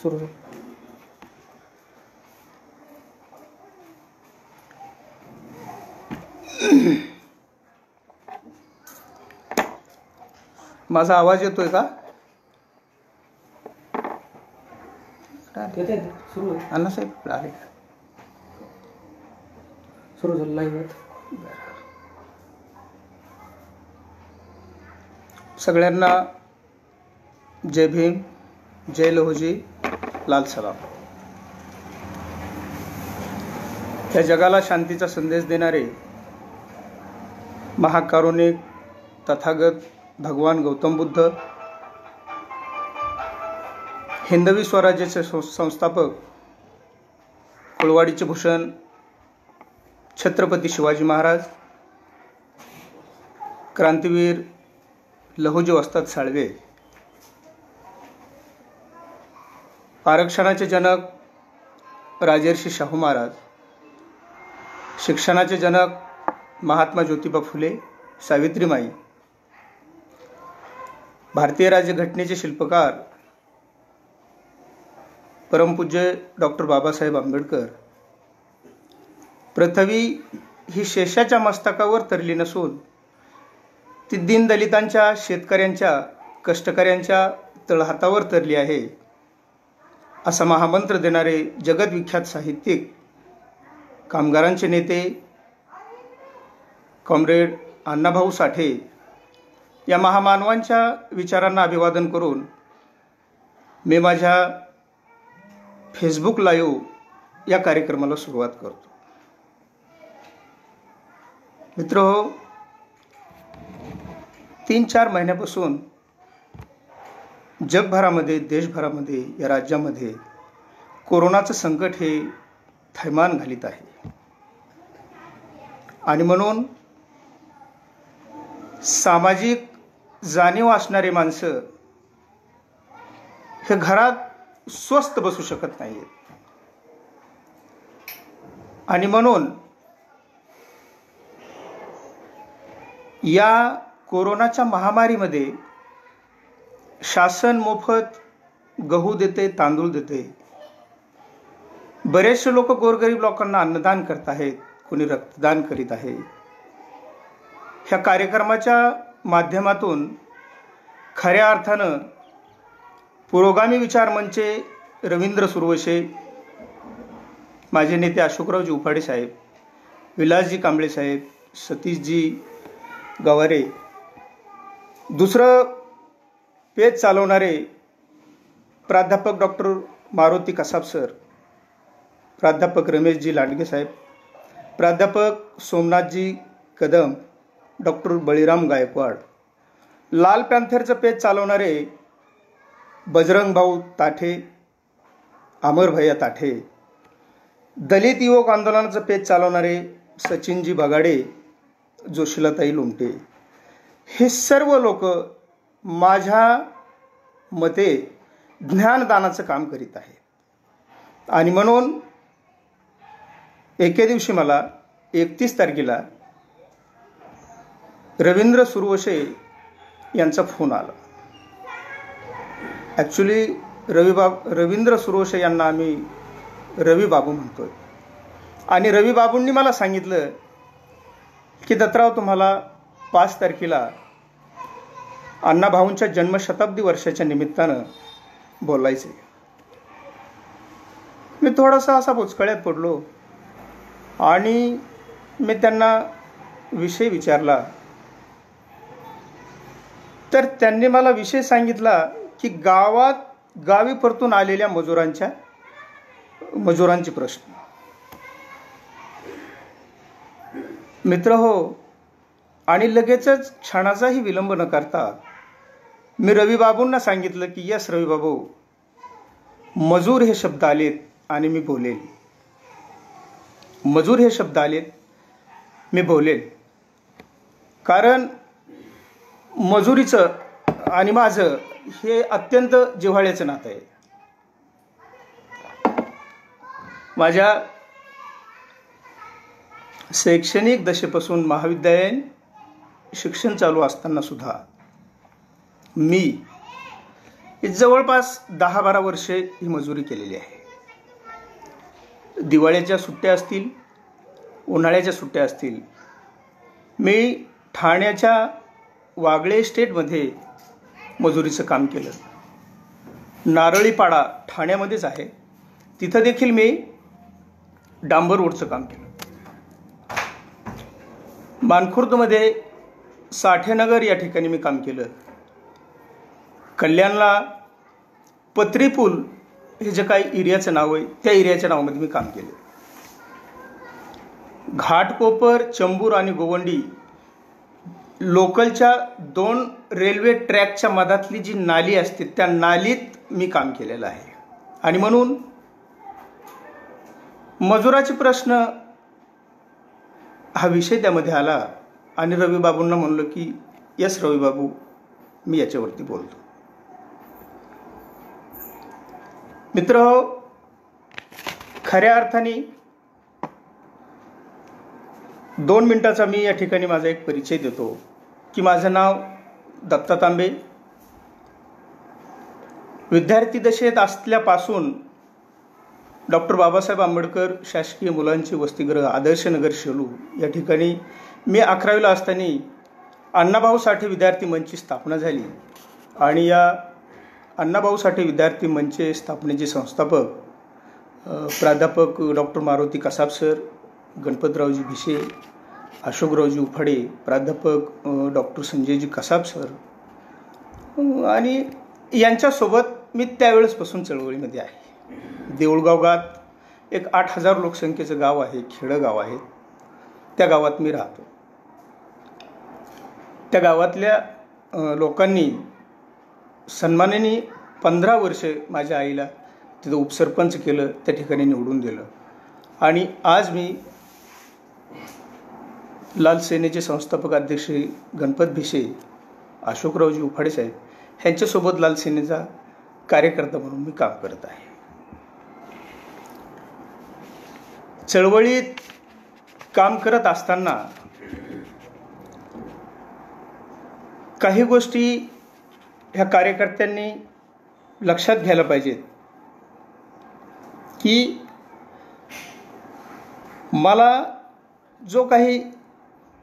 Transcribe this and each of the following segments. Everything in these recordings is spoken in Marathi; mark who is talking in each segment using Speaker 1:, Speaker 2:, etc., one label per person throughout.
Speaker 1: सुरू झालं.
Speaker 2: माझा आवाज येतोय का?
Speaker 1: येते सुरू आहे.
Speaker 2: अण्णासाहेब आले.
Speaker 1: सुरू झालं लाईव्ह.
Speaker 2: सगळ्यांना जय भीम, जय लहुजी, लाल सलाम. या जगाला शांतीचा संदेश देणारे महाकारुणिक तथागत भगवान गौतम बुद्ध, हिंदवी स्वराज्याचे संस्थापक कुळवाडीचे भूषण छत्रपती शिवाजी महाराज, क्रांतीवीर लहुजी वस्ताद साळवे, आरक्षणाचे जनक राजर्षी शाहू महाराज, शिक्षणाचे जनक महात्मा ज्योतिबा फुले, सावित्रीमाई, भारतीय राज्यघटनेचे शिल्पकार परमपूज्य डॉक्टर बाबासाहेब आंबेडकर. पृथ्वी ही शेषाच्या मस्तकावर तरली नसून ती दीनदलितांच्या, शेतकऱ्यांच्या, कष्टकऱ्यांच्या तळहातावर तरली आहे, असा महामंत्र देणारे जगदविख्यात साहित्यिक, कामगारांचे नेते कॉम्रेड अण्णाभाऊ साठे या महामानवांच्या विचारांना अभिवादन करून मी माझ्या फेसबुक लाईव्ह या कार्यक्रमाला सुरुवात करतो. मित्रहो, 3-4 महिन्यापासून जगभरामध्ये, देशभरामध्ये, या राज्यामध्ये कोरोनाचं संकट हे थैमान घालीत आहे. आणि म्हणून सामाजिक जाणीव असणारे माणसं हे घरात स्वस्थ बसू शकत नाहीत. आणि म्हणून या कोरोनाच्या महामारीमध्ये शासन मोफत गहू देते, तांदूळ देते. बरेचसे लोक गोरगरीब लोकांना अन्नदान करत आहेत, कोणी रक्तदान करीत आहे. ह्या कार्यक्रमाच्या माध्यमातून खऱ्या अर्थानं पुरोगामी विचार मंचे रवींद्र सुरवशे, माझे नेते अशोकरावजी उफाडे साहेब, विलासजी कांबळे साहेब, सतीशजी गवारे, दुसरं पेज चालवणारे प्राध्यापक डॉक्टर मारुती कसाब सर, प्राध्यापक रमेशजी लांडगे साहेब, प्राध्यापक सोमनाथजी कदम, डॉक्टर बळीराम गायकवाड, लाल पॅन्थरचं पेज चालवणारे बजरंग भाऊ ताठे, अमर भैया ताठे, दलित युवक आंदोलनाचं पेज चालवणारे सचिनजी बगाडे, जोशीलाताई लोमटे, हे सर्व लोक माझ्या मते ज्ञानदानाचं काम करीत आहेत. आणि म्हणून एके दिवशी मला 31 तारखेला रवींद्र सुरवशे यांचा फोन आला. ॲक्च्युली रवींद्र सुरवशे यांना आम्ही रवी बाबू म्हणतोय. आणि रवी बाबूंनी मला सांगितलं की दत्तराव, तुम्हाला 5 तारखेला अण्णाभाऊंच्या जन्मशताब्दी वर्षाच्या निमित्तानं बोलायचे. मी थोडासा असा बुचकळ्यात पडलो आणि मी त्यांना विषय विचारला. तर त्यांनी मला विषय सांगितला की गावी परतून आलेल्या मजुरांचे प्रश्न. मित्र हो, आणि लगेचच क्षणाचाही विलंब न करता मी रवी बाबूंना सांगितलं की यस रवी बाबू, मजूर हे शब्द आलेत आणि मी बोलेल. मजूर हे शब्द आलेत, मी बोलेल. कारण मजुरीचं आणि माझं हे अत्यंत जिव्हाळ्याचं नातं आहे. माझ्या शैक्षणिक दशेपासून महाविद्यालयीन शिक्षण चालू असताना सुद्धा मी जवळपास 10-12 वर्षे ही मजुरी केलेली आहे. दिवाळीच्या सुट्ट्या असतील, उन्हाळ्याच्या सुट्ट्या असतील, मी ठाण्याच्या वागळे एस्टेटमध्ये मजुरीचं काम केलं. नारळीपाडा ठाण्यामध्येच आहे, तिथं देखील मी डांबर रोडचं काम केलं. मानखुर्दमध्ये साठेनगर या ठिकाणी मी काम केलं. कल्याणला पत्री पूल हे जे काही एरियाचं नाव आहे त्या एरियाच्या नावामध्ये मी काम केलं. घाटकोपर, चंबूर आणि गोवंडी लोकलच्या 2 रेल्वे ट्रॅकच्या मधातली जी नाली असते त्या नालीत मी काम केलेलं आहे. आणि म्हणून मजुराचे प्रश्न हा विषय त्यामध्ये आला आणि रवी बाबूंना म्हणलं की यस रवी बाबू, मी याच्यावरती बोलतो. मित्र हो, खऱ्या अर्थाने 2 मिनिटाचा मी या ठिकाणी माझा एक परिचय देतो की माझं नाव दत्ता तांबे. विद्यार्थी दशेत असल्यापासून डॉक्टर बाबासाहेब आंबेडकर शासकीय मुलांची वसतिगृह आदर्शनगर शेलू या ठिकाणी मी 11वीला असताना अण्णाभाऊ साठे विद्यार्थी मंचची स्थापना झाली. आणि या अण्णाभाऊ साठे विद्यार्थी मंचचे स्थापनेचे संस्थापक प्राध्यापक डॉक्टर मारुती कसाब सर, गणपतरावजी भिसे, अशोकरावजी उफाडे, प्राध्यापक डॉक्टर संजयजी कसाब सर आणि यांच्यासोबत मी त्यावेळेसपासून चळवळीमध्ये आहे. देऊळगाव गावात एक 8,000 लोकसंख्येचं गाव आहे, खेडं गाव आहे. त्या गावात मी राहतो. त्या गावातल्या लोकांनी सन्मानाने 15 वर्षे माझ्या आईला तिथं उपसरपंच केलं, त्या ठिकाणी निवडून दिलं. आणि आज मी लाल सेनेचे संस्थापक अध्यक्ष गणपत भिसे, अशोकरावजी उफाडे साहेब ह्यांच्यासोबत लाल सेनेचा कार्यकर्ता म्हणून मी काम करत आहे. चळवळीत काम करत असताना काही गोष्टी ह्या कार्यकर्त्यांनी लक्षात घ्यायला पाहिजेत की मला जो काही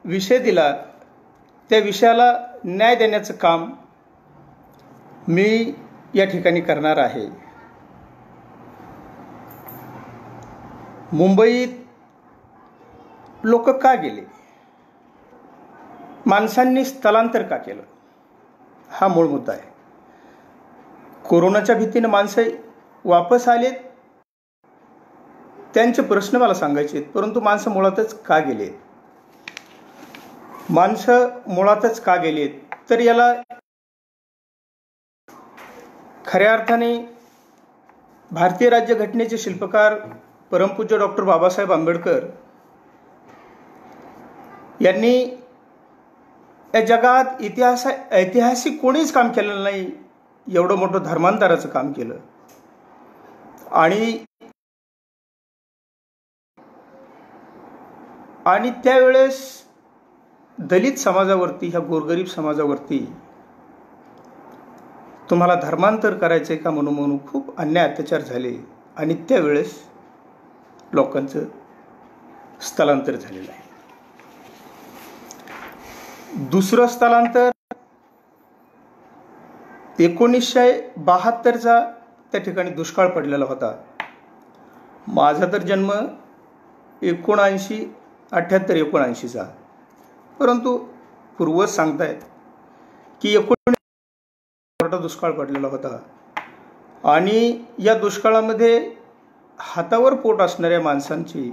Speaker 2: विषय दिला त्या विषयाला न्याय देण्याचं काम मी या ठिकाणी करणार आहे. मुंबईत लोक का गेले, माणसांनी स्थलांतर का केलं, हा मूळ मुद्दा आहे. कोरोनाच्या भीतीने माणसं वापस आलेत, त्यांचे प्रश्न मला सांगायचे आहेत. परंतु माणसं मुळातच का गेलेत, माणसं मुळातच का गेलेत, तर याला खऱ्या अर्थाने भारतीय राज्यघटनेचे शिल्पकार परमपूज्य डॉक्टर बाबासाहेब आंबेडकर यांनी या जगात ऐतिहासिक कोणीच काम केलेलं नाही, एवढं मोठं धर्मांतराचं काम केलं. आणि त्यावेळेस दलित समाजावरती, ह्या गोरगरीब समाजावरती तुम्हाला धर्मांतर करायचंय का म्हणून खूप अन्याय अत्याचार झाले. आणि त्यावेळेस लोकांचं स्थलांतर झालेलं आहे. दुसरं स्थलांतर 1972चा त्या ठिकाणी दुष्काळ पडलेला होता. माझा तर जन्म 78-79चा, परंतु पूर्वज सांगतायत की 19 दुष्काळ पडलेला होता. आणि या दुष्काळामध्ये हातावर पोट असणाऱ्या माणसांची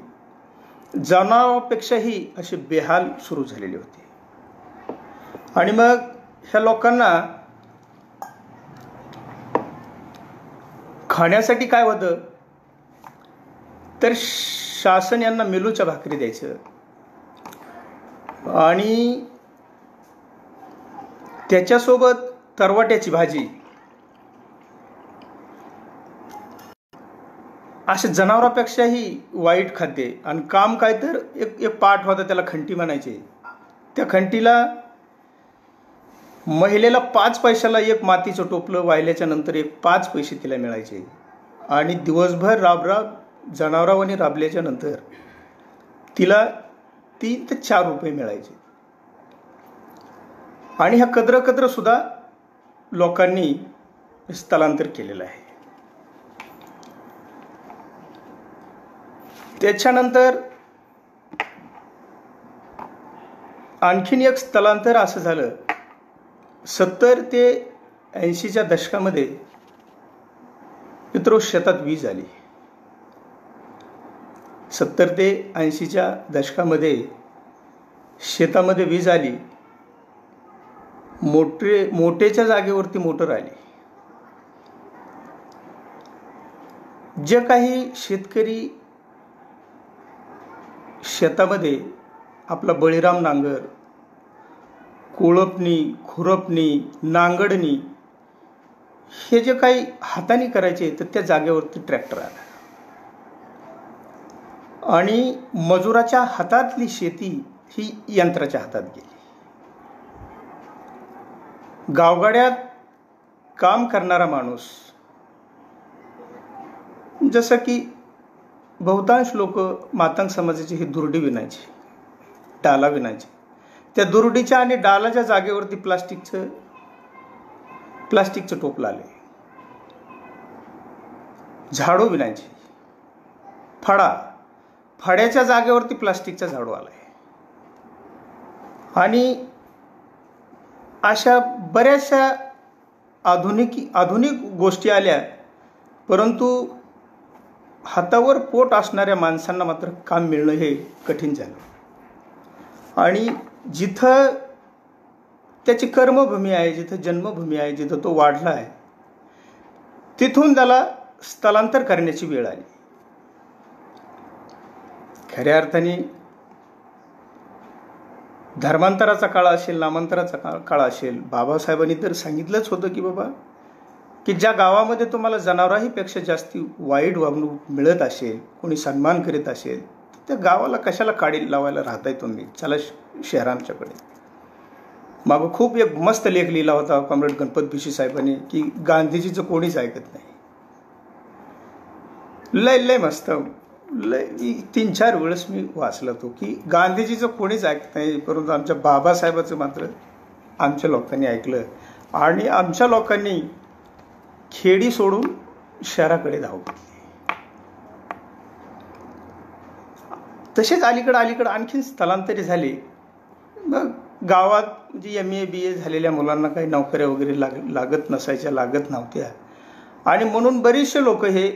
Speaker 2: जनावरांपेक्षाही अशी बेहाल सुरू झालेली होती. आणि मग ह्या लोकांना खाण्यासाठी काय होतं, तर शासन यांना मेलूच्या भाकरी द्यायचं आणि त्याच्यासोबत तरवाट्याची भाजी, असे जनावरांपेक्षाही वाईट खाद्य. आणि काम काय तर एक पाठ होता, त्याला खंटी म्हणायचे. त्या खंटीला महिलेला 5 पैशाला एक मातीचं टोपलं वाहिल्याच्या नंतर एक 5 पैसे तिला मिळायचे आणि दिवसभर राबराब जनावरांनी राबल्याच्या नंतर तिला 3 ते 4 रुपये मिळायचे. आणि ह्या कद्र सुद्धा लोकांनी स्थलांतर केलेलं आहे. त्याच्यानंतर आणखीन एक स्थलांतर असं झालं 70 ते 80च्या दशकामध्ये मित्रो शेतात वीज आली. 70 ते 80च्या दशकामध्ये शेतामध्ये वीज आली. मोटेच्या जागेवरती मोटर आली. जे काही शेतकरी शेतामध्ये आपला बळीराम नांगर, कोळपणी, खुरपणी, नांगडणी हे जे काही हाताने करायचे तर त्या जागेवरती ट्रॅक्टर आला आणि मजुराच्या हातातली शेती ही यंत्राच्या हातात गेली. गावगाड्यात काम करणारा माणूस, जसं की बहुतांश लोक मातंग समाजाची ही दुर्डी विणायची, डाला विणायची. त्या दुर्डीच्या आणि डालाच्या जागेवरती प्लास्टिकचं टोपलं आले. झाडू विणायची, फड्याच्या जागेवरती प्लास्टिकचा झाडू आलाय. आणि अशा बऱ्याचशा आधुनिक गोष्टी आल्या, परंतु हातावर पोट असणाऱ्या माणसांना मात्र काम मिळणं हे कठीण झालं. आणि जिथं त्याची कर्मभूमी आहे, जिथं जन्मभूमी आहे, जिथं तो वाढला आहे, तिथून त्याला स्थलांतर करण्याची वेळ आली. खऱ्या अर्थाने धर्मांतराचा काळ असेल, नामांतराचा काळ असेल, बाबासाहेबांनी तर सांगितलंच होतं की बाबा की ज्या गावामध्ये तुम्हाला जनावरांपेक्षा जास्ती वाईट वागणूक मिळत असेल, कोणी सन्मान करीत असेल, त्या गावाला कशाला काडी लावायला राहताय तुम्ही, चला शहरांच्याकडे. मागं खूप एक मस्त लेख लिहिला होता कॉम्रेड गणपत भिशी साहेबांनी की गांधीजीचं कोणीच ऐकत नाही. लय मस्त, लय 3-4 वेळेस मी वाचला तो की गांधीजीचं कोणीच ऐकत नाही, परंतु आमच्या बाबासाहेबाचं मात्र आमच्या लोकांनी ऐकलं. आणि आमच्या लोकांनी खेडी सोडून शहराकडे धाव घेतली. तसेच अलीकडं आणखीन स्थलांतरित झाले. मग गावात म्हणजे MA BA झालेल्या मुलांना काही नोकऱ्या वगैरे लागत नव्हत्या. आणि म्हणून बरेचसे लोक हे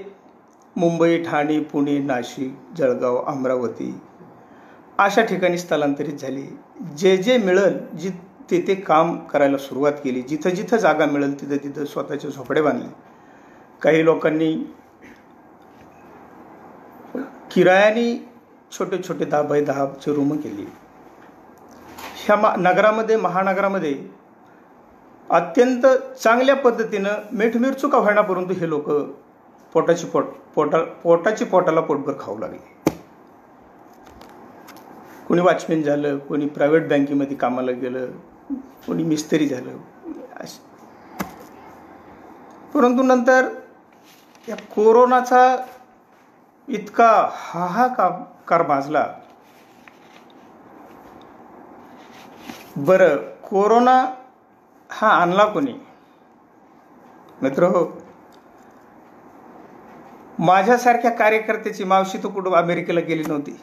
Speaker 2: मुंबई, ठाणे, पुणे, नाशिक, जळगाव, अमरावती अशा ठिकाणी स्थलांतरित झाले. जे मिळेल ते काम करायला सुरुवात केली. जिथं जागा मिळेल तिथं स्वतःचे झोपडे बांधले. काही लोकांनी किरायाने छोटे 10x10चे रूम केली. ह्या महानगरामध्ये अत्यंत चांगल्या पद्धतीनं मीठ मिरचू का होईना, परंतु हे लोक पोटाला पोटभर खाऊ लागले. कोणी वॉचमॅन झालं, कोणी प्रायव्हेट बँकेमध्ये कामाला गेलं, कोणी मिस्त्री झालं. परंतु नंतर या कोरोनाचा इतका हाहाकार माजला. बरं, कोरोना हा आणला कोणी? मित्र हो, माझ्यासारख्या कार्यकर्त्याची मावशी तर कुठं अमेरिकेला गेली नव्हती.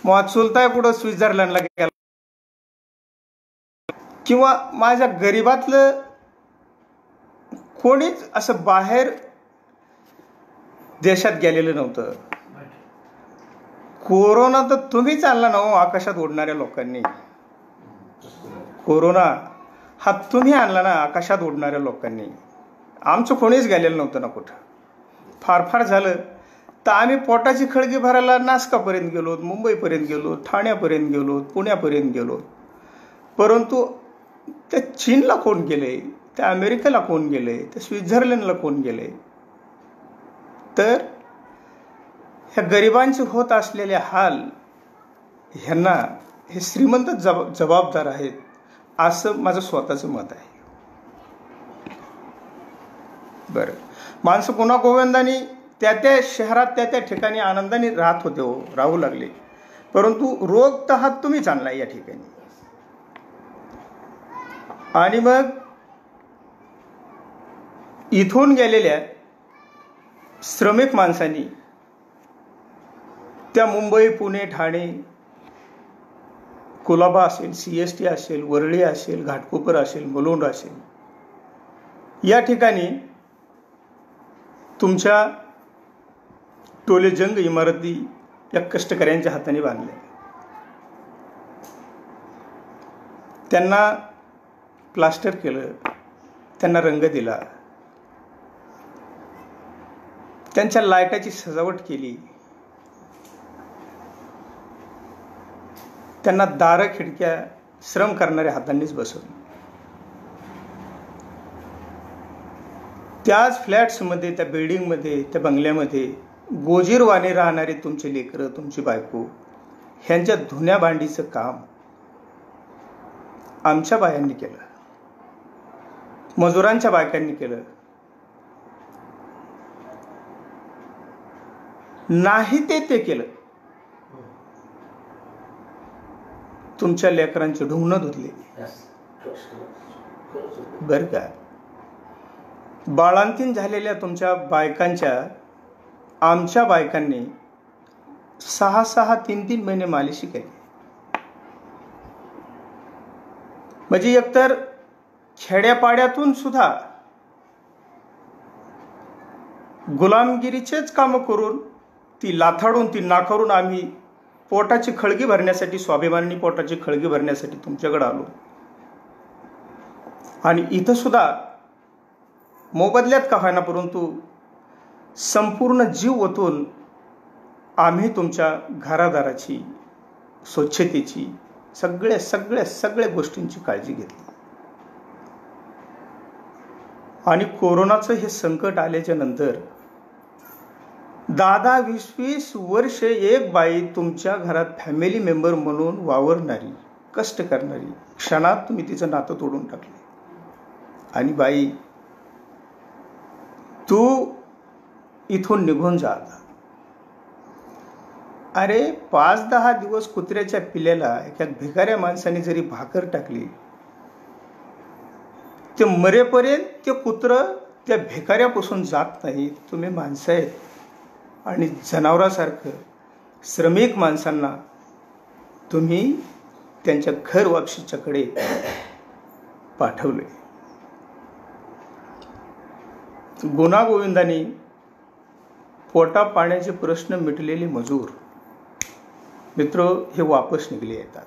Speaker 2: मग चुलताय कुठं स्वित्झर्लंडला गेला, किंवा माझ्या गरीबातलं कोणीच असं बाहेर देशात गेलेलं नव्हतं. कोरोना तर तुम्हीच आणला ना हो, आकाशात उडणाऱ्या लोकांनी. कोरोना हा तुम्ही आणला ना आकाशात उडणाऱ्या लोकांनी. आमचं कोणीच गेलेलं नव्हतं ना कुठं. फार झालं तर आम्ही पोटाची खळगी भरायला नाशकापर्यंत गेलो, मुंबईपर्यंत गेलो, ठाण्यापर्यंत गेलो, पुण्यापर्यंत गेलो. परंतु त्या चीनला कोण गेले, त्या अमेरिकेला कोण गेले, त्या स्वित्झर्लंडला कोण गेले? तर ह्या गरिबांचे होत असलेले हाल ह्यांना हे श्रीमंत जबाबदार आहेत, असं माझं स्वतःचं मत आहे. बरं, माणसं पुन्हा गोविंदाने त्या त्या शहरात त्या त्या ठिकाणी आनंदाने राहत होते, हो, राहू लागले. परंतु रोग तर हा तुम्हीच आणला या ठिकाणी. आणि मग इथून गेलेल्या श्रमिक माणसांनी त्या मुंबई, पुणे, ठाणे, कुलाबा असेल, CST असेल, वरळी असेल, घाटकोपर असेल, मुलुंड असेल, या ठिकाणी तुमच्या टोले जंग इमारती या कष्टकऱ्यांच्या हाताने बांधल्या. त्यांना प्लास्टर केलं, त्यांना रंग दिला, त्यांच्या लायटाची सजावट केली, त्यांना दारं खिडक्या श्रम करणाऱ्या हातांनीच बसवली. त्याच फ्लॅट्समध्ये, त्या बिल्डिंगमध्ये, त्या बंगल्यामध्ये गोजीरवाने राहणारे तुमचे लेकरं, तुमची बायको, ह्यांच्या धुण्या भांडीचं काम आमच्या बायांनी केलं, मजुरांच्या बायकांनी केलं. नाही ते केलं. तुमच्या लेकरांचे ढुंगणं धुतले, बरं का. बाळांतीन झालेल्या तुमच्या बायकांच्या, आमच्या बायकांनी 6-6, 3-3 महिने मालिशी केली. म्हणजे एकतर खेड्यापाड्यातून सुद्धा गुलामगिरीचेच कामं करून, ती लाथाडून, ती नाकारून आम्ही पोटाची खळगी भरण्यासाठी, स्वाभिमानी पोटाची खळगी भरण्यासाठी तुमच्याकडे आलो. आणि इथं सुद्धा मोबदल्यात का होईना, परंतु संपूर्ण जीव ओतून आम्ही तुमच्या घरादाराची, स्वच्छतेची, सगळ्या गोष्टींची काळजी घेतली. आणि कोरोनाचं हे संकट आल्याच्या नंतर 10-10, 20-20 वर्ष एक बाई तुमच्या घरात फॅमिली मेंबर म्हणून वावरणारी, कष्ट करणारी, क्षणात तुम्ही तिचं नातं तोडून टाकले. आणि बाई, तू इथून निघून जा. अरे 5-10 दिवस कुत्र्याच्या पिल्याला एका भिकाऱ्या माणसाने जरी भाकर टाकली, ते मरेपर्यंत ते कुत्रं त्या भिकाऱ्यापासून जात नाही. तुम्ही माणसं आहेत आणि जनावरासारखं श्रमिक माणसांना तुम्ही त्यांच्या घर वापशीच्याकडे पाठवले. गुणागोविंदाने पोटा पाण्याचे प्रश्न मिटलेले मजूर मित्र हे वापस निघले येतात.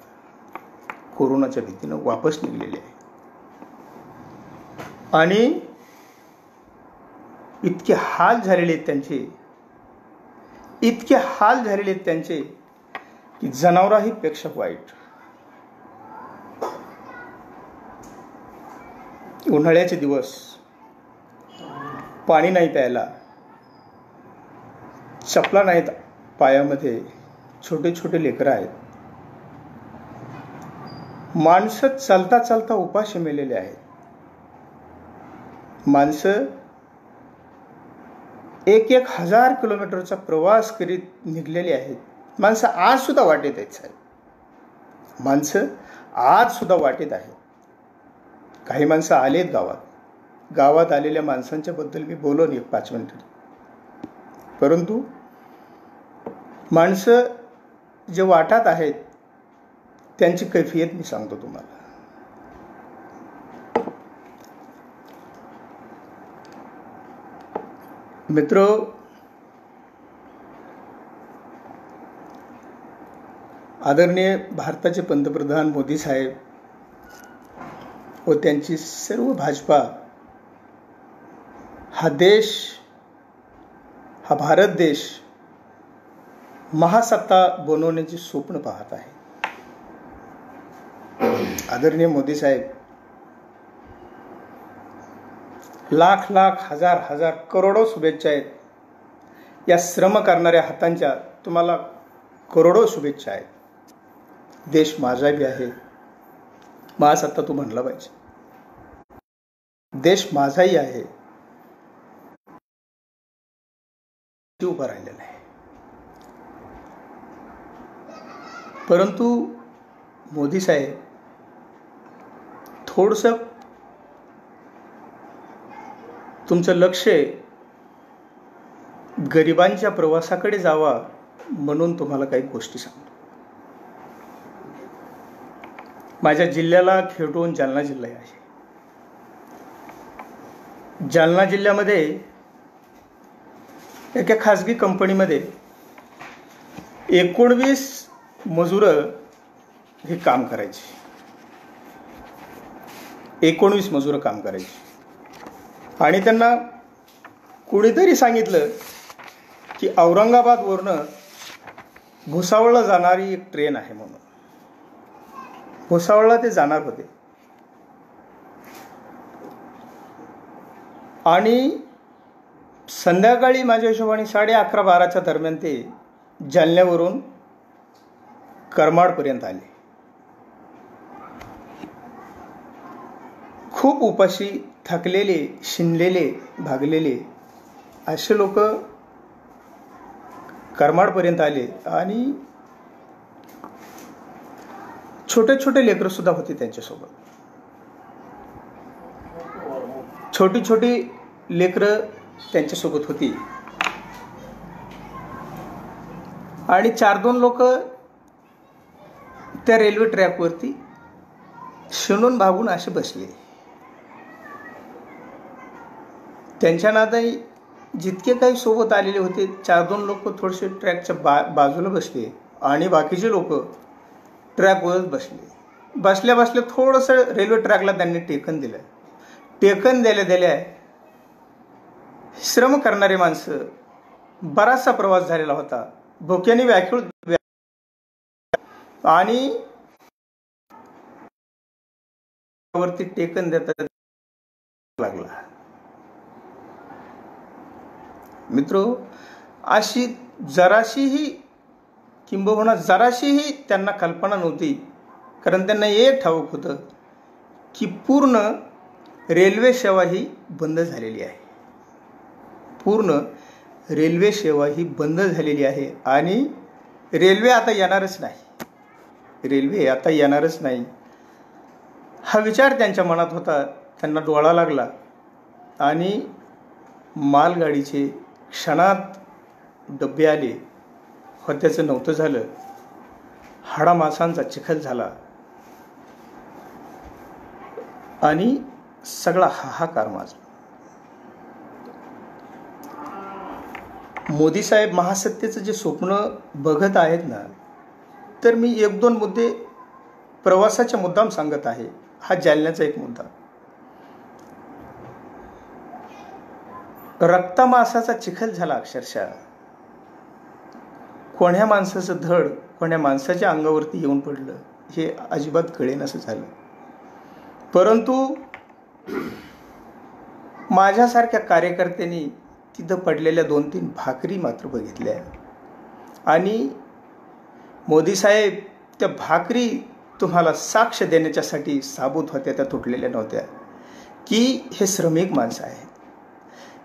Speaker 2: कोरोनाच्या भीतीनं वापस निघलेले आहे. आणि इतके हाल झालेले आहेत त्यांचे, इतके हाल झालेले आहेत त्यांचे की जनावराही पेक्षा वाईट. उन्हाळ्याचे दिवस, पाणी नाही प्यायला, चपला नाहीत पायामध्ये, छोटे छोटे लेकरं आहेत. माणसं चालता चालता उपाशी मेलेले आहेत. माणसं 1,000 किलोमीटरचा प्रवास करीत निघलेले आहेत. माणसं आज सुद्धा वाटेत आहेत साहेब, माणसं आज सुद्धा वाटेत आहेत. काही माणसं आलेत गावात आलेल्या माणसांच्या बद्दल मी बोलून 1-5 मिनिटं. परंतु माणसं जे वाटात आहेत त्यांची कैफियत मी सांगतो तुम्हाला. मित्र, आदरणीय भारताचे पंतप्रधान मोदी साहेब व त्यांची सर्व भाजपा, हा देश, हा भारत देश महासत्ता बनवण्याचे स्वप्न पाहत आहे. आदरणीय मोदी साहेब, लाख लाख, हजार हजार, करोडो शुभेच्छा आहेत. या श्रम करणाऱ्या हातांच्या तुम्हाला करोडो शुभेच्छा आहेत. देश माझा बी आहे. महासत्ता तू म्हणला पाहिजे. देश माझाही आहे. उभं राहिलेलं आहे. परंतु मोदी साहेब थोडंसं तुमचं लक्ष गरिबांच्या प्रवासाकडे जावा म्हणून तुम्हाला काही गोष्टी सांगतो. माझ्या जिल्ह्याला खेटून जालना जिल्हा आहे. जालना जिल्ह्यामध्ये एका खाजगी कंपनीमध्ये 19 मजुरं हे काम करायचे. 19 मजुरं काम करायची. आणि त्यांना कुणीतरी सांगितलं की औरंगाबादवरनं भुसावळला जाणारी एक ट्रेन आहे म्हणून. भुसावळला ते जाणार होते. आणि संध्याकाळी माझ्या हिशोबाने 11:30-12च्या दरम्यान ते जालन्यावरून करमाडपर्यंत आले. खूप उपाशी, थकलेले, शिनलेले, भागलेले असे लोक करमाडपर्यंत आले. आणि छोटे छोटे लेकरं सुद्धा होते त्यांच्यासोबत. छोटी छोटी लेकरं त्यांच्यासोबत होती. आणि 4-2 लोक त्या रेल्वे ट्रॅकवरती शिणून भागून असे बसले. त्यांच्या नादाई जितके काही सोबत आलेले होते 4-2 लोक थोडेसे ट्रॅकच्या बाजूला बसले आणि बाकीचे लोक ट्रॅकवरच बसले. बसल्या बसल्या थोडंसं रेल्वे ट्रॅकला त्यांनी टेकन दिलं. टेकन दिल्या श्रम करणारे माणसं, बराचसा प्रवास झालेला होता, भोक्याने व्याकुळ आणि वरती टेकन देता लागला. मित्रो, अशी जराशीही किंबहुना जराशीही त्यांना कल्पना नव्हती. कारण त्यांना एक ठाऊक होतं की पूर्ण रेल्वे सेवा ही बंद झालेली आहे. पूर्ण रेल्वे सेवा ही बंद झालेली आहे आणि रेल्वे आता येणारच नाही. रेल्वे आता येणारच नाही हा विचार त्यांच्या मनात होता. त्यांना डोळा लागला आणि मालगाडीचे क्षणात डबे आले. होत्याचं नव्हतं झालं. हाडामासांचा चिखल झाला आणि सगळा हाहाकार माजला. मोदी साहेब महासत्तेचं जे स्वप्न बघत आहेत ना, तर मी 1-2 मुद्दे प्रवासाच्या मुद्दाम सांगत आहे. हा जालन्याचा एक मुद्दा. रक्तमासाचा चिखल झाला अक्षरशः. कोण्या माणसाचं धड कोण्या माणसाच्या अंगावरती येऊन पडलं हे अजिबात कळेनासं झालं. परंतु माझ्यासारख्या कार्यकर्त्यांनी तिथं पडलेल्या 2-3 भाकरी मात्र बघितल्या. आणि मोदी साहेब त्या भाकरी तुम्हाला साक्ष देण्याच्यासाठी साबूत होत्या, त्या तुटलेल्या नव्हत्या. की हे श्रमिक माणसं आहेत.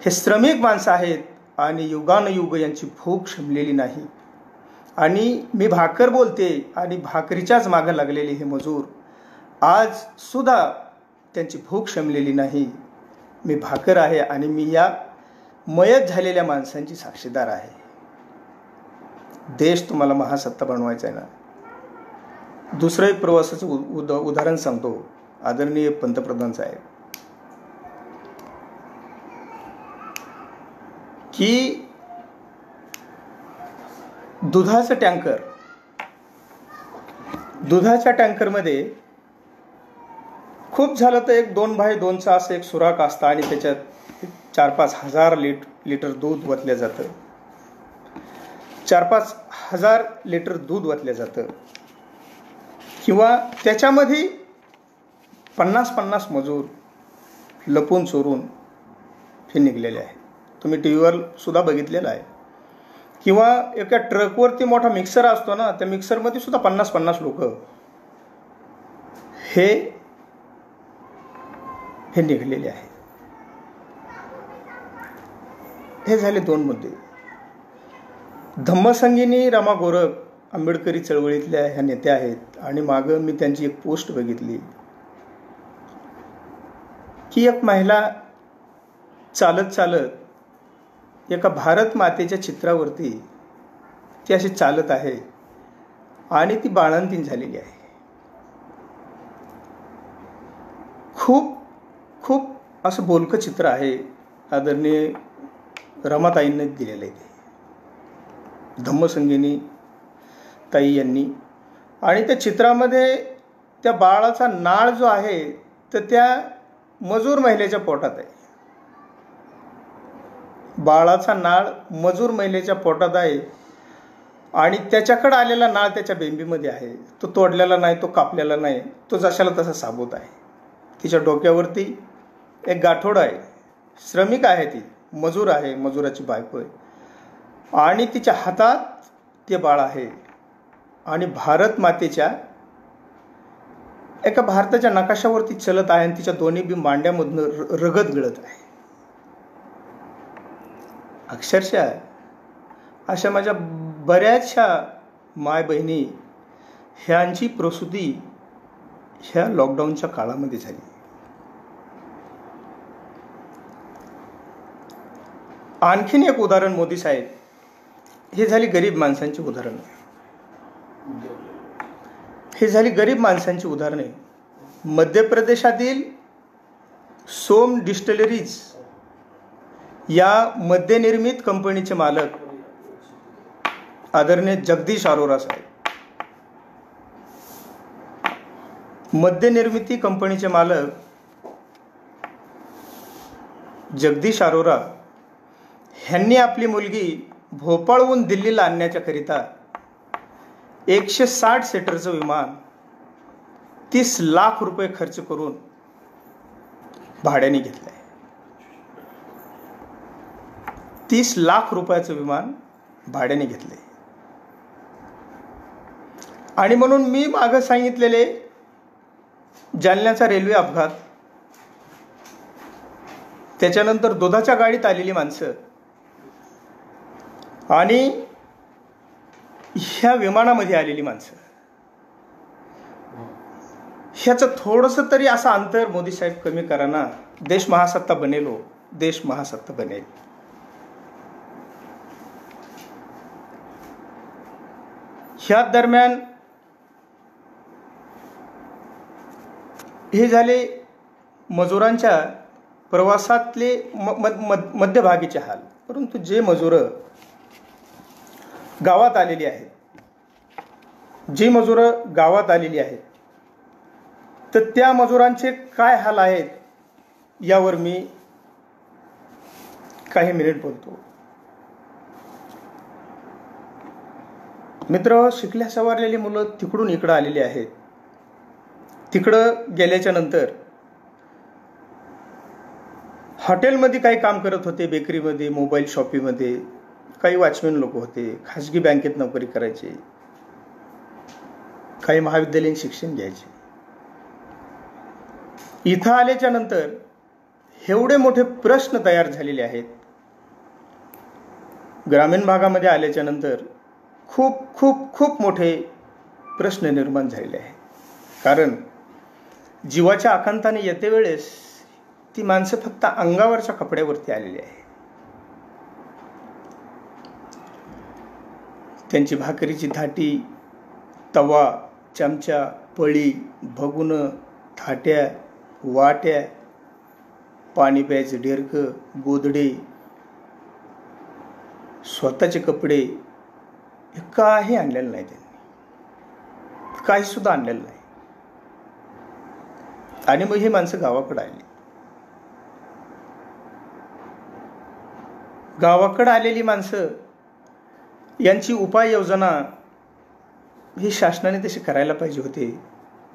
Speaker 2: हे श्रमिक माणसं आहेत आणि युगानुयुग यांची भूक शमलेली नाही. आणि मी भाकर बोलते आणि भाकरीच्याच मागं लागलेले हे मजूर आज सुद्धा त्यांची भूक शमलेली नाही. मी भाकर आहे आणि मी या मयत झालेल्या माणसांची साक्षीदार आहे. देश तुम्हाला महासत्ता बनवायचा आहे ना. दुसरं एक प्रवासाचं उदाहरण सांगतो. आदरणीय पंतप्रधान साहेब, की दुधाच्या टँकरमध्ये खूप झालं तर 1-2x2चा असं एक सुराख असतं आणि त्याच्यात 4-5 हजार लिटर दूध वतलं जातं. 4-5 हजार लिटर दूध वतलं जातं. किंवा त्याच्यामध्ये 50-50 मजूर लपून चोरून हे निघलेले आहेत. तुम्ही टीव्हीवर सुद्धा बघितलेलं आहे. किंवा एका ट्रकवरती मोठा मिक्सर असतो ना, त्या मिक्सरमध्ये सुद्धा 50-50 लोक हे निघालेले आहे. हे झाले 2 मुद्दे. धम्मसंगीनी रमा गोरख आंबेडकरी चळवळीतल्या ह्या नेत्या आहेत आणि मागं मी त्यांची एक पोस्ट बघितली की एक महिला चालत चालत एका भारत मातेच्या चित्रावरती ती अशी चालत आहे आणि ती बाळंतीण झालेली आहे. खूप खूप असं बोलकं चित्र आहे. आदरणीय रमाताईंनी दिलेलं आहे ते, धम्मसंगीनी ताई यांनी. आणि त्या चित्रामध्ये त्या बाळाचा नाळ जो आहे तर त्या मजूर महिलेच्या पोटात आहे. बाळाचा नाळ मजूर महिलेच्या पोटात आहे आणि त्याच्याकडे आलेला नाळ त्याच्या बेंबीमध्ये आहे. तो तोडलेला नाही, तो कापलेला नाही, तो जशाला तसा साबूत आहे. तिच्या डोक्यावरती एक गाठोड आहे. श्रमिक आहे, ती मजूर आहे, मजुराची बायको आहे आणि तिच्या हातात ते बाळ आहे. आणि भारत मातेच्या एका भारताच्या नकाशावरती चलत आहे आणि तिच्या दोन्ही बी मांड्यामधून रगत गळत आहे. अक्षरशः अशा माझ्या बऱ्याचशा माय बहिणी ह्यांची प्रसूती ह्या लॉकडाऊनच्या काळामध्ये झाली. आणखीन एक उदाहरण मोदी साहेब, हे झाली गरीब माणसांची उदाहरणं. हे झाली गरीब माणसांची उदाहरणे. मध्य प्रदेशातील सोम डिस्टिलरीज या मद्यनिर्मित कंपनीचे मालक आदरणीय जगदीश अरोरा साहेब, मद्यनिर्मिती कंपनीचे मालक जगदीश अरोरा ह्यांनी आपली मुलगी भोपाळहून दिल्लीला आणण्याच्या 160 सीटरचं विमान 30 लाख रुपये खर्च करून भाड्याने घेतलंय. 30 लाख रुपयाचं विमान भाड्याने घेतलंय. आणि म्हणून मी मागं सांगितलेले जालन्याचा रेल्वे अपघात, त्याच्यानंतर दुधाच्या गाडीत आलेली माणसं आणि ह्या विमानामध्ये आलेली माणसं, ह्याचं थोडंसं तरी असं अंतर मोदी साहेब कमी करा ना. देश महासत्ता बनेल हो, देश महासत्ता बनेल. ह्या दरम्यान हे झाले मजुरांच्या प्रवासातले मध्यभागीचे हाल. परंतु जे मजूर गावात आलेली आहेत, तर त्या मजुरांचे काय हाल आहेत यावर मी काही मिनिट बोलतो. मित्र, शिकल्या सवारलेली मुलं तिकडून इकडं आलेली आहेत. तिकडं गेल्याच्या नंतर हॉटेलमध्ये काही काम करत होते, बेकरीमध्ये, मोबाईल शॉपीमध्ये, काही वॉचमॅन लोक होते, खाजगी बँकेत नोकरी करायचे, काही महाविद्यालयीन शिक्षण घ्यायचे. इथं आल्याच्या नंतर एवढे मोठे प्रश्न तयार झालेले आहेत. ग्रामीण भागामध्ये आल्याच्या नंतर खूप खूप खूप मोठे प्रश्न निर्माण झालेले आहेत. कारण जीवाच्या आकांताने येते वेळेस ती माणसं फक्त अंगावरच्या कपड्यावरती आलेली आहे. त्यांची भाकरीची थाटी, तवा, चमचा, पळी, भगुनं, थाट्या, वाट्या, पाणी प्यायचं डेरकं, गोदडे, स्वतःचे कपडे, हे काही आणलेलं नाही. त्यांनी काही सुद्धा आणलेलं नाही. आणि मग ही माणसं गावाकडे आली. गावाकडे आलेली माणसं यांची उपाययोजना ही शासनाने तशी करायला पाहिजे होते,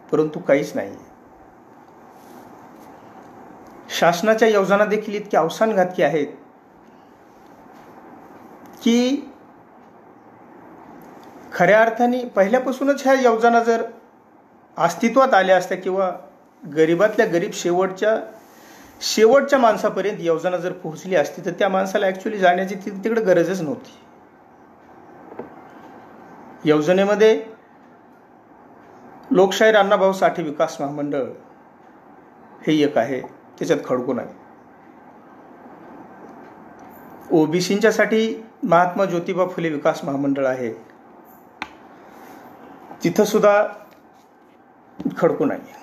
Speaker 2: परंतु काहीच नाही. शासनाच्या योजना देखील इतक्या अवसानघातकी आहेत की खऱ्या अर्थाने पहिल्यापासूनच ह्या योजना जर अस्तित्वात आल्या असत्या किंवा गरीबातल्या गरीब शेवटच्या माणसापर्यंत योजना जर पोहोचली असती तर त्या माणसाला ॲक्च्युली जाण्याची तिकडे गरजच नव्हती. योजनेमध्ये लोकशाहीर अण्णाभाऊ साठे विकास महामंडळ हे एक आहे, त्याच्यात खडकून आहे. ओबीसींच्यासाठी महात्मा ज्योतिबा फुले विकास महामंडळ आहे, तिथं सुद्धा खडकून आहे.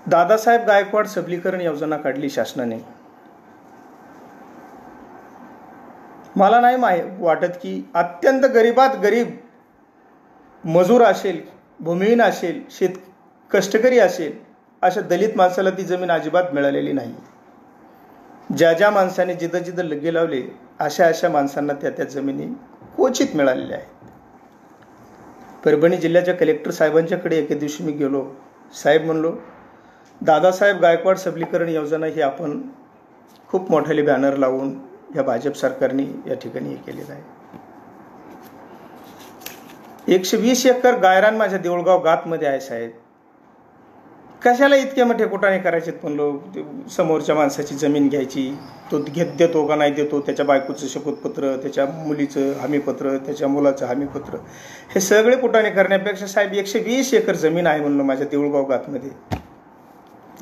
Speaker 2: दादासाहेब गायकवाड सबलीकरण योजना काढली शासनाने. मला नाही वाटत की अत्यंत गरीबात गरीब मजूर असेल, भूमिहीन असेल, कष्टकरी असेल, अशा दलित माणसाला ती जमीन अजिबात मिळालेली नाही. ज्या माणसाने जिथं जिथं लग्गे लावले अशा माणसांना त्या जमिनी क्वचित मिळालेल्या आहेत. परभणी जिल्ह्याच्या कलेक्टर साहेबांच्याकडे एके दिवशी मी गेलो. साहेब म्हणलो, दादासाहेब गायकवाड सबलीकरण योजना ही आपण खूप मोठ्याले बॅनर लावून या भाजप सरकारने या ठिकाणी हे केलेलं आहे. 120 एकर गायरान माझ्या देऊळगाव गातमध्ये आहे साहेब. कशाला इतके मोठे कुटाणे करायचे म्हणलो. समोरच्या माणसाची जमीन घ्यायची, तो देतो का नाही देतो, त्याच्या बायकोचं शपथपत्र, त्याच्या मुलीचं हमीपत्र, त्याच्या मुलाचं हमीपत्र, हे सगळे कुटाणे करण्यापेक्षा साहेब 120 एकर जमीन आहे म्हणलं माझ्या देऊळगाव गातमध्ये.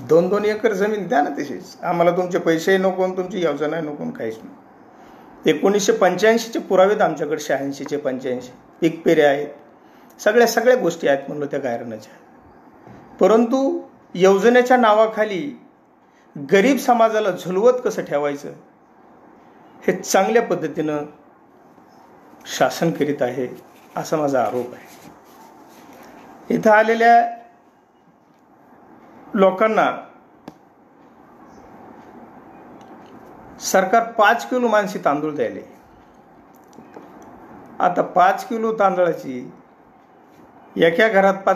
Speaker 2: 2-2 एकर जमीन द्या ना तशीच. आम्हाला तुमचे पैसेही नको, तुमची योजना नको, काहीच नाही. 1985चे पुरावेत आमच्याकडे, 86चे 85 पीक पेऱ्या आहेत, सगळ्या गोष्टी आहेत म्हणलं त्या गायरानाच्या. परंतु योजनेच्या नावाखाली गरीब समाजाला झुलवत कसं ठेवायचं हे चांगल्या पद्धतीनं शासन करीत आहे असा माझा आरोप आहे. इथं आलेल्या लोकांना सरकार 5 किलो मानसी तांदूळ द्यायले. आता 5 किलो तांदळाची एका घरात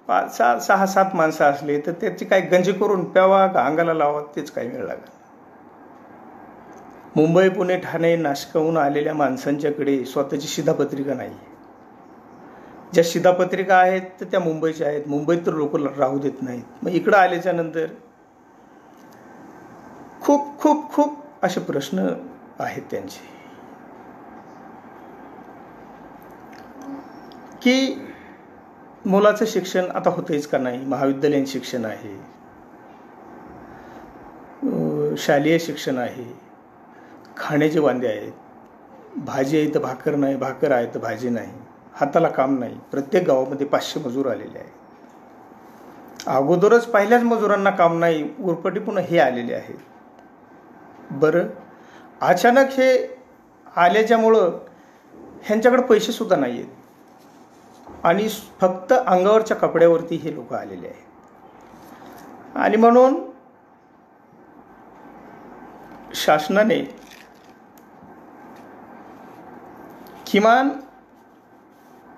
Speaker 2: 6-7 माणसं असले तर त्याची काही गंजी करून प्यावा का अंगाला लावा तेच काही वेळ लागेल. मुंबई, पुणे, ठाणे, नाशिकहून आलेल्या माणसांच्याकडे स्वतःची शिधापत्रिका नाही. ज्या शिधापत्रिका आहेत तर त्या मुंबईच्या आहेत. मुंबईत तर लोक राहू देत नाहीत. मग इकडं आल्याच्या नंतर खूप खूप खूप असे प्रश्न आहेत त्यांचे की मुलाचं शिक्षण आता होतेच का नाही. महाविद्यालयीन शिक्षण आहे, शालेय शिक्षण आहे, खाण्याचे वांदे आहेत, भाजी आहे तर भाकर नाही, भाकर आहे तर भाजी नाही, हाताला काम नाही. प्रत्येक गावामध्ये 500 मजूर आलेले आहेत. अगोदरच पहिल्याच मजुरांना काम नाही, उरपटी पुन्हा हे आलेले आहेत. बरं, अचानक हे आल्याच्यामुळं ह्यांच्याकडे पैसे सुद्धा नाही आहेत आणि फक्त अंगावरच्या कपड्यावरती हे लोक आलेले आहेत. आणि म्हणून शासनाने किमान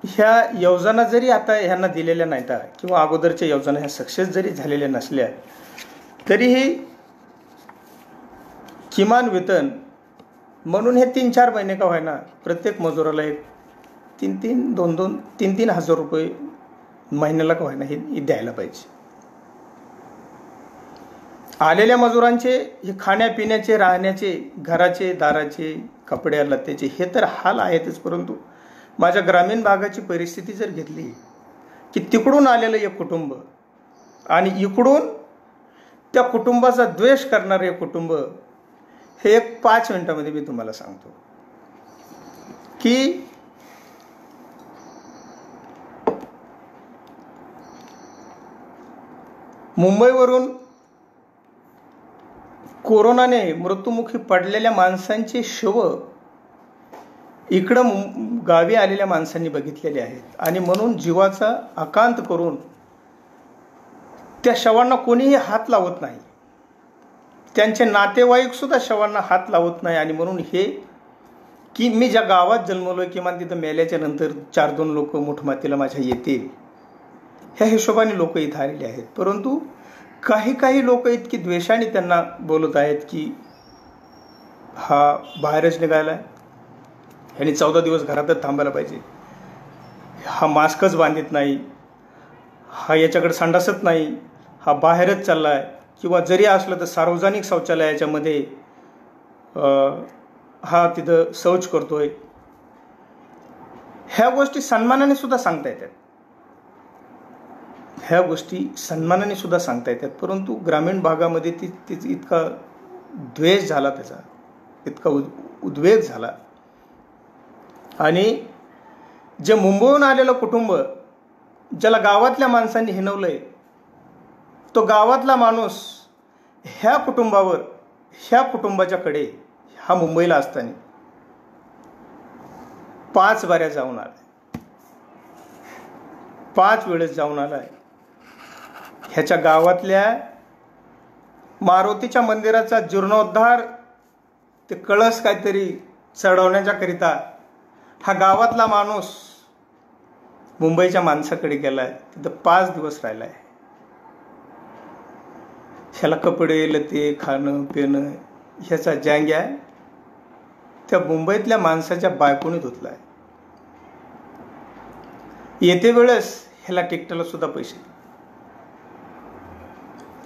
Speaker 2: ह्या योजना जरी आता ह्यांना दिलेल्या नाहीत किंवा अगोदरच्या योजना ह्या सक्सेस जरी झालेल्या नसल्या तरीही किमान वेतन म्हणून हे 3-4 महिने का व्हायना प्रत्येक मजुराला एक 3-3 हजार रुपये महिन्याला का व्हायना हे द्यायला पाहिजे. आलेल्या मजुरांचे हे खाण्यापिण्याचे, राहण्याचे, घराचे, दाराचे, कपड्या लत्याचे हे तर हाल आहेतच. परंतु माझ्या ग्रामीण भागाची परिस्थिती जर घेतली की तिकडून आलेलं एक कुटुंब आणि इकडून त्या कुटुंबाचा द्वेष करणारे एक कुटुंब, हे एक 5 मिनिटामध्ये मी तुम्हाला सांगतो की मुंबईवरून कोरोनाने मृत्युमुखी पडलेल्या माणसांची शव इकडं गावी आलेल्या माणसांनी बघितलेले आहेत. आणि म्हणून जीवाचा आकांत करून त्या शवांना कोणीही हात लावत नाही. त्यांचे नातेवाईक सुद्धा शवांना हात लावत नाही. आणि म्हणून हे की मी ज्या गावात जन्मलोय किमान तिथं मेल्याच्या नंतर 4-2 लोक मुठमातीला माझ्या येतील ह्या हिशोबाने लोक इथं आलेले आहेत. परंतु काही लोक इतकी द्वेषाने त्यांना बोलत आहेत की हा बाहेरच निघाला, ह्याने 14 दिवस घरातच थांबायला पाहिजे, हा मास्कच बांधित नाही, हा याच्याकडे संडासच नाही, हा बाहेरच चालला आहे, किंवा जरी असलं तर सार्वजनिक शौचालयाच्यामध्ये हा तिथं शौच करतोय, ह्या गोष्टी सन्मानाने सुद्धा सांगता येतात. ह्या गोष्टी सन्मानाने सुद्धा सांगता येतात. परंतु ग्रामीण भागामध्ये तिचा इतका द्वेष झाला, त्याचा इतका उद्वेग झाला. आणि जे मुंबईहून आलेलं कुटुंब, ज्याला गावातल्या माणसांनी हिणवलंय, तो गावातला माणूस ह्या कुटुंबावर, ह्या कुटुंबाच्याकडे हा मुंबईला असताना 5 बाऱ्या जाऊन आलाय, 5 वेळेस जाऊन आलाय. ह्याच्या गावातल्या मारुतीच्या मंदिराचा जीर्णोद्धार, ते कळस काहीतरी चढवण्याच्या करिता हा गावातला माणूस मुंबईच्या माणसाकडे गेलाय. तिथं 5 दिवस राहिलाय. ह्याला कपडे लते, खाणं पिणं ह्याचा जांग्या त्या मुंबईतल्या माणसाच्या बायकोने धुतलाय. येते वेळेस ह्याला टिकटाला सुद्धा पैसे.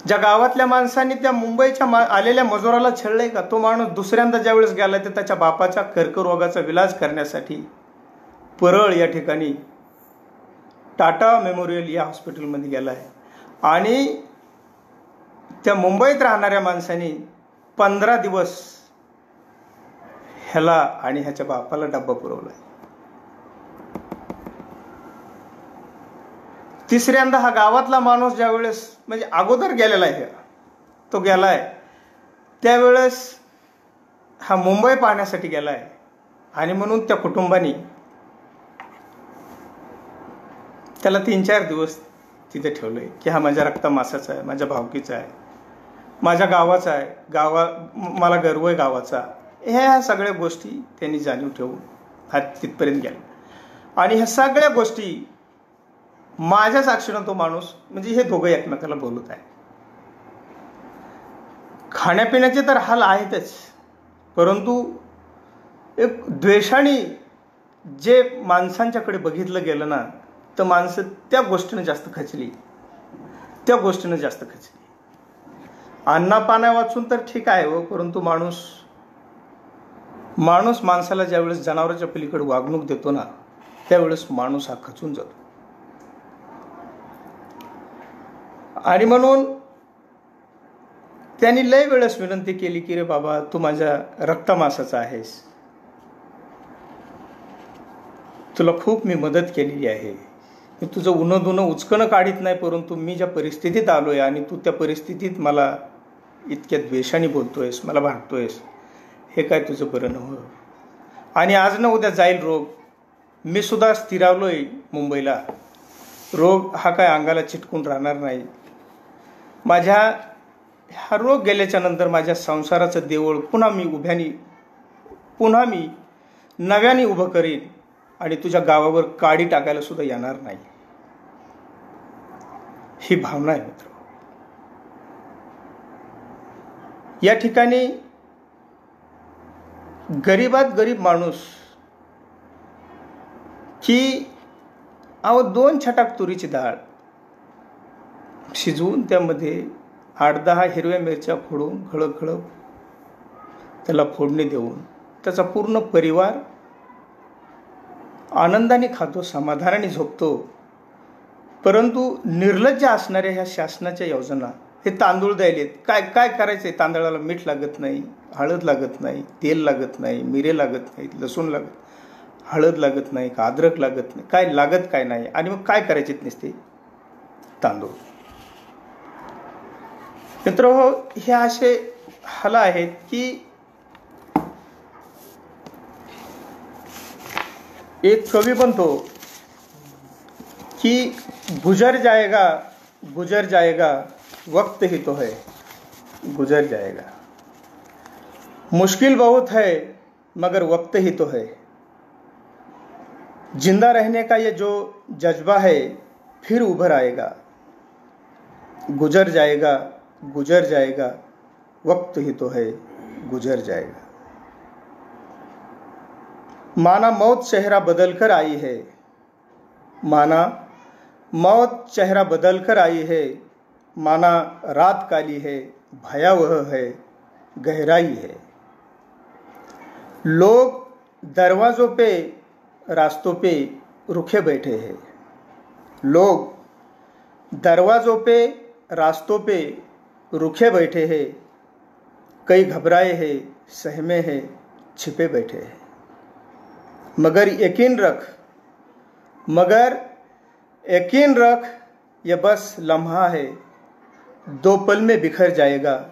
Speaker 2: ज्या गावातल्या माणसांनी त्या मुंबईच्या आलेल्या मजुराला छळलंय का, तो माणूस दुसऱ्यांदा ज्या वेळेस गेलाय तर त्याच्या बापाच्या कर्करोगाचा विलाज करण्यासाठी परळ या ठिकाणी टाटा मेमोरियल या हॉस्पिटलमध्ये गेलाय. आणि त्या मुंबईत राहणाऱ्या माणसांनी 15 दिवस ह्याला आणि ह्याच्या बापाला डब्बा पुरवलाय. तिसऱ्यांदा हा गावातला माणूस ज्या वेळेस, म्हणजे अगोदर गेलेला आहे, तो गेलाय त्यावेळेस हा मुंबई पाहण्यासाठी गेलाय. आणि म्हणून त्या कुटुंबाने त्याला 3-4 दिवस तिथे ठेवलंय की हा माझ्या रक्तमासाचा आहे, माझ्या भावकीचा आहे, माझ्या गावाचा आहे, मला गर्व आहे गावाचा. ह्या सगळ्या गोष्टी त्यांनी जाणीव ठेवून हा तिथपर्यंत गेला. आणि ह्या सगळ्या गोष्टी माझ्या साक्षीनं तो माणूस, म्हणजे हे दोघं एकमेकाला बोलत आहे. खाण्यापिण्याचे तर हाल आहेतच, परंतु एक द्वेषाने जे माणसांच्याकडे बघितलं गेलं ना, तर माणसं त्या गोष्टीनं जास्त खचली, त्या गोष्टीनं जास्त खचली. अन्ना पाण्या वाचून तर ठीक आहे हो, परंतु माणूस माणसाला ज्यावेळेस जनावरांच्या पलीकडे वागणूक देतो ना, त्यावेळेस माणूस हा खचून जातो. आणि म्हणून त्यांनी लय वेळेस विनंती केली की रे बाबा, तू माझ्या रक्तमासाचा आहेस, तुला खूप मी मदत केलेली आहे, मी तुझं उन्ह दुनं उचकणं काढीत नाही, परंतु मी ज्या परिस्थितीत आलोय आणि तू त्या परिस्थितीत मला इतक्या द्वेषाने बोलतोयस, मला भांडतोयस, हे काय तुझं बरं नव्हतं. आणि आज ना उद्या जाईल रोग. मी सुद्धा स्थिरावलोय मुंबईला. रोग हा काय अंगाला चिटकून राहणार नाही. माझ्या हा रोग गेल्याच्या नंतर माझ्या संसाराचं देऊळ पुन्हा मी नव्याने उभं करीन आणि तुझ्या गावावर काडी टाकायला सुद्धा येणार नाही. ही भावना आहे मित्र. या ठिकाणी गरीबात गरीब माणूस की 2 छटाक तुरीची डाळ शिजवून त्यामध्ये 8-10 हिरव्या मिरच्या फोडून खळखळ त्याला फोडणी देऊन त्याचा पूर्ण परिवार आनंदाने खातो, समाधानाने झोपतो. परंतु निर्लज्ज असणाऱ्या ह्या शासनाच्या योजना, हे तांदूळ द्यायलेत, काय करायचंय? तांदळाला मीठ लागत नाही, हळद लागत नाही, तेल लागत नाही, मिरे लागत नाही, लसूण लागत, हळद लागत नाही, अद्रक लागत नाही, काय लागत काय नाही. आणि मग काय करायचे नसते? तांदूळ. मित्र हो, हे असे हाल आहेत की एक कवी बनतो की गुजर जाएगा वक्त ही तो है, गुजर जाएगा, मुश्किल बहुत है मगर वक्त ही तो है, जिंदा रहने का ये जो जज्बा है फिर उभर आएगा, गुजर जाएगा वक्त ही तो है, गुजर जाएगा. माना मौत चेहरा बदल कर आई है, माना मौत चेहरा बदल कर आई है, माना रात काली है, भयावह है, गहराई है। लोग दरवाजों पे, रास्तों पे रुके बैठे हैं। लोग दरवाजों पे, रास्तों पे रुके बैठे हैं। कई घबराए हैं, सहमे हैं, छिपे बैठे हैं। मगर यकीन रख, ये बस लम्हा है, 2 पल में बिखर जाएगा।